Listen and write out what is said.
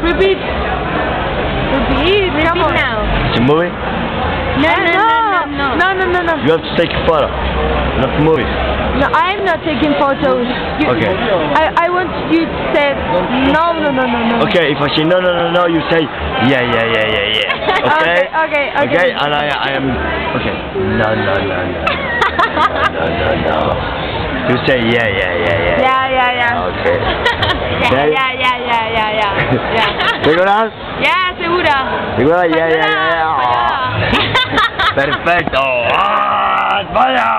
Repeat. Repeat now. It's a movie? No. You have to take a photo, not movie. No, I'm not taking photos. Okay. I want you to say no. Okay, if I say no, you say yeah. Okay? Okay, and I am... Okay. No. No. You say yeah. Yeah. Okay. Yeah. ¿Seguras? Ya, segura. ¿Segura? Yeah. Perfecto. ¡Ah, vaya!